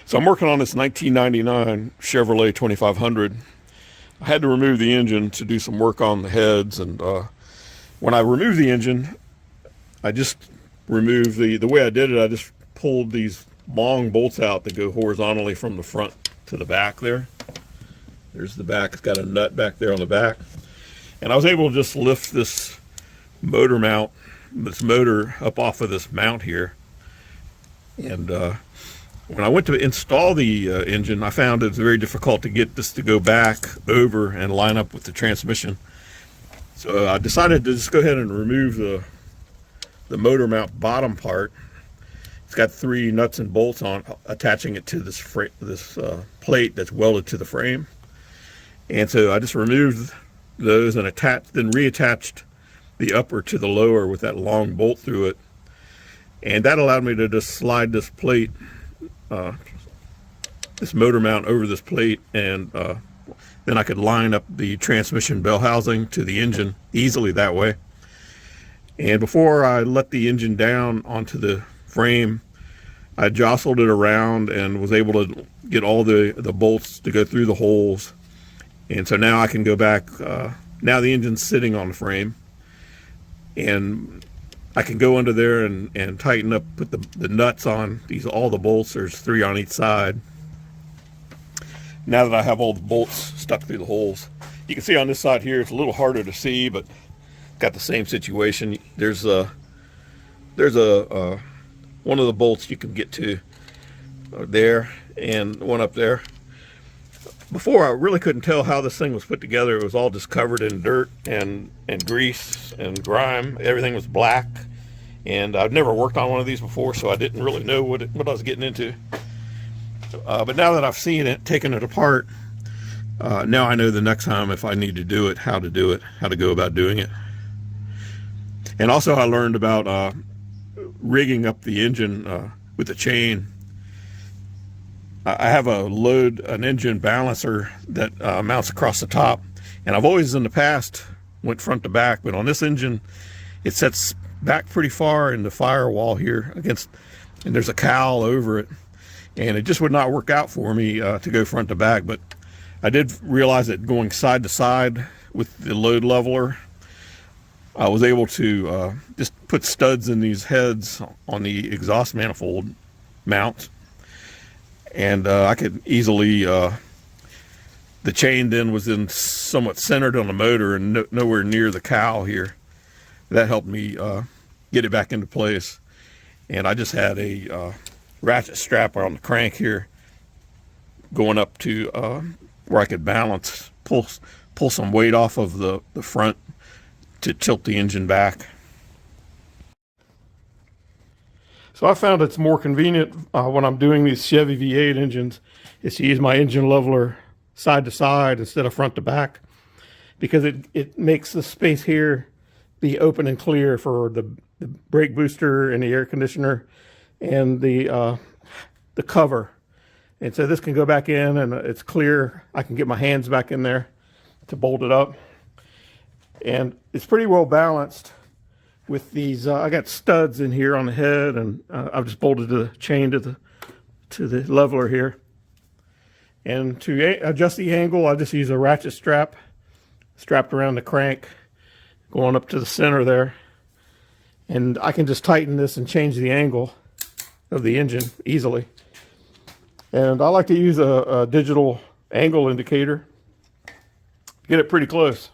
So I'm working on this 1999 Chevrolet 2500. I had to remove the engine to do some work on the heads, and when I removed the engine, I just removed the way I did it. I just pulled these long bolts out that go horizontally from the front to the back there. There's the back. It's got a nut back there on the back. And I was able to just lift this motor mount, this motor up off of this mount here. And when I went to install the engine, I found it very difficult to get this to go back over and line up with the transmission. So I decided to just go ahead and remove the motor mount bottom part. It's got 3 nuts and bolts on, attaching it to this plate that's welded to the frame. And so I just removed those and then reattached the upper to the lower with that long bolt through it. And that allowed me to just slide this plate, this motor mount over this plate, and then I could line up the transmission bell housing to the engine easily that way. And before I let the engine down onto the frame, I jostled it around and was able to get all the bolts to go through the holes. And so now I can go back, now the engine's sitting on the frame, and I can go under there and tighten up, put the nuts on all the bolts. There's 3 on each side. Now that I have all the bolts stuck through the holes, you can see on this side here, it's a little harder to see, but got the same situation. There's one of the bolts you can get to there, and one up there. Before, I really couldn't tell how this thing was put together. It was all just covered in dirt and grease and grime. Everything was black, and I've never worked on one of these before, so I didn't really know what I was getting into. But now that I've seen it, taken it apart, now I know the next time if I need to do it, how to go about doing it. And also I learned about rigging up the engine with a chain. I have an engine balancer that mounts across the top, and I've always in the past went front to back, but on this engine it sets back pretty far in the firewall here and there's a cowl over it, and it just would not work out for me to go front to back. But I did realize that going side to side with the load leveler, I was able to just put studs in these heads on the exhaust manifold mounts, and I could easily, the chain then was somewhat centered on the motor and nowhere near the cowl here. That helped me get it back into place. And I just had a ratchet strap on the crank here going up to where I could balance, pull some weight off of the front to tilt the engine back. So I found it's more convenient when I'm doing these Chevy V8 engines is to use my engine leveler side to side instead of front to back, because it makes the space here be open and clear for the brake booster and the air conditioner and the cover. And so this can go back in and it's clear. I can get my hands back in there to bolt it up. And it's pretty well balanced with these. I got studs in here on the head, and I've just bolted the chain to the leveler here. And to adjust the angle, I just use a ratchet strap strapped around the crank, going up to the center there. And I can just tighten this and change the angle of the engine easily. And I like to use a digital angle indicator. Get it pretty close.